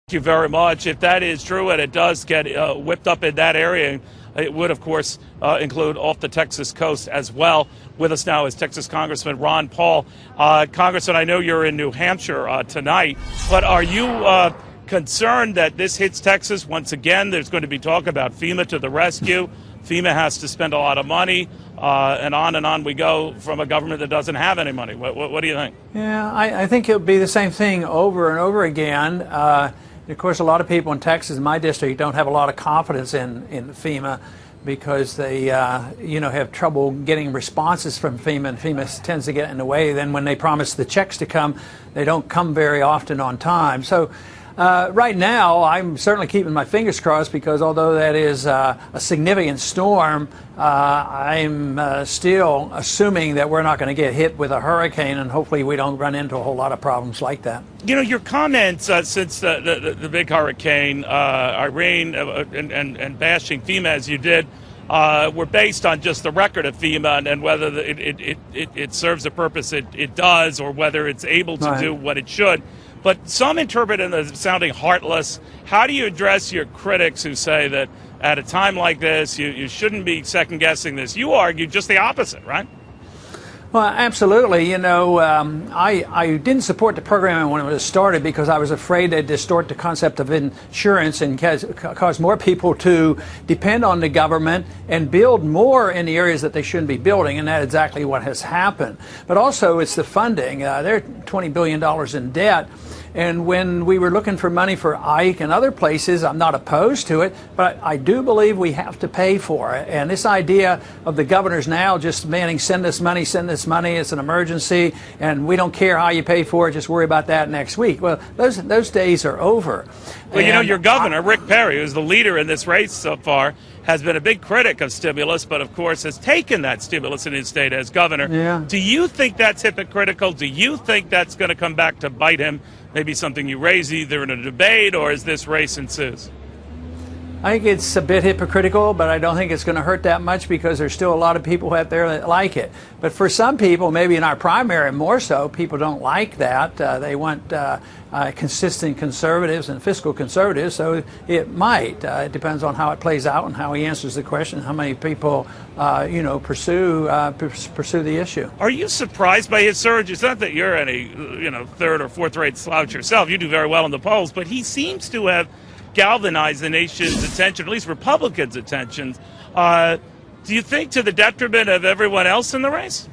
Thank you very much. If that is true and it does get whipped up in that area, it would, of course, include off the Texas coast as well. With us now is Texas Congressman Ron Paul. Congressman, I know you're in New Hampshire tonight, but are you concerned that this hits Texas once again? There's going to be talk about FEMA to the rescue. FEMA has to spend a lot of money, and on we go from a government that doesn't have any money. What do you think? Yeah, I think it'll be the same thing over and over again. Of course, a lot of people in Texas, in my district, don't have a lot of confidence in FEMA because they, have trouble getting responses from FEMA, and FEMA tends to get in the way. Then when they promise the checks to come, they don't come very often on time. So right now, I'm certainly keeping my fingers crossed because although that is a significant storm, I'm still assuming that we're not going to get hit with a hurricane, and hopefully we don't run into a whole lot of problems like that. You know, your comments since the big hurricane, Irene, and bashing FEMA as you did, were based on just the record of FEMA and whether it serves the purpose it does or whether it's able to do what it should. But some interpret it as sounding heartless. How do you address your critics who say that at a time like this, you shouldn't be second-guessing this? You argue just the opposite, right? Well, absolutely. You know, I didn't support the program when it was started because I was afraid to distort the concept of insurance and cause more people to depend on the government and build more in the areas that they shouldn't be building, and that's exactly what has happened. But also, it's the funding. They're $20 billion in debt. And when we were looking for money for Ike and other places, I'm not opposed to it, but I do believe we have to pay for it. And this idea of the governors now just demanding send us money, it's an emergency, and we don't care how you pay for it, just worry about that next week. Well, those days are over. Well, you know, your governor, Rick Perry, who's the leader in this race so far, has been a big critic of stimulus, but of course has taken that stimulus in his state as governor. Yeah. Do you think that's hypocritical? Do you think that's going to come back to bite him? Maybe something you raise either in a debate or as this race ensues? I think it's a bit hypocritical, but I don't think it's going to hurt that much because there's still a lot of people out there that like it. But for some people, maybe in our primary more so, people don't like that. They want consistent conservatives and fiscal conservatives, so it might. It depends on how it plays out and how he answers the question, how many people, pursue the issue. Are you surprised by his surge? It's not that you're any, third or fourth rate slouch yourself. You do very well in the polls, but he seems to have galvanize the nation's attention, at least Republicans' attention. Do you think to the detriment of everyone else in the race?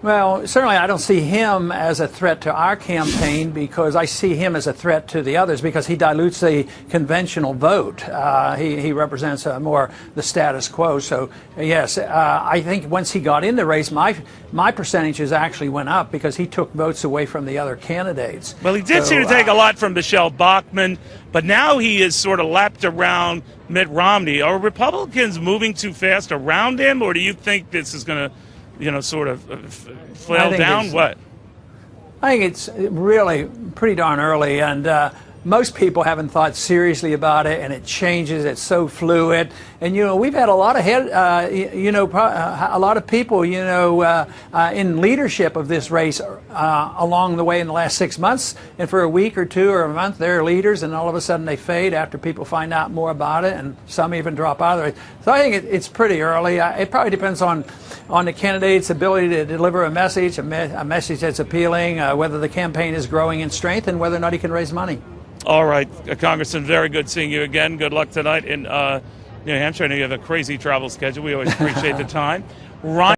Well, certainly I don't see him as a threat to our campaign because I see him as a threat to the others because he dilutes the conventional vote. He represents more the status quo. So, yes, I think once he got in the race, my percentages actually went up because he took votes away from the other candidates. Well, he did seem to take a lot from Michelle Bachmann, but now he is sort of lapped around Mitt Romney. Are Republicans moving too fast around him, or do you think this is going to sort of flail down? What? I think it's really pretty darn early, and most people haven't thought seriously about it, and it changes. It's so fluid, and we've had a lot of a lot of people, in leadership of this race along the way in the last 6 months, and for a week or two or a month, they're leaders, and all of a sudden they fade after people find out more about it, and some even drop out of the race. So I think it's pretty early. It probably depends on the candidate's ability to deliver a message that's appealing, whether the campaign is growing in strength, and whether or not he can raise money. All right, Congressman, very good seeing you again. Good luck tonight in New Hampshire. I know you have a crazy travel schedule. We always appreciate the time. Ron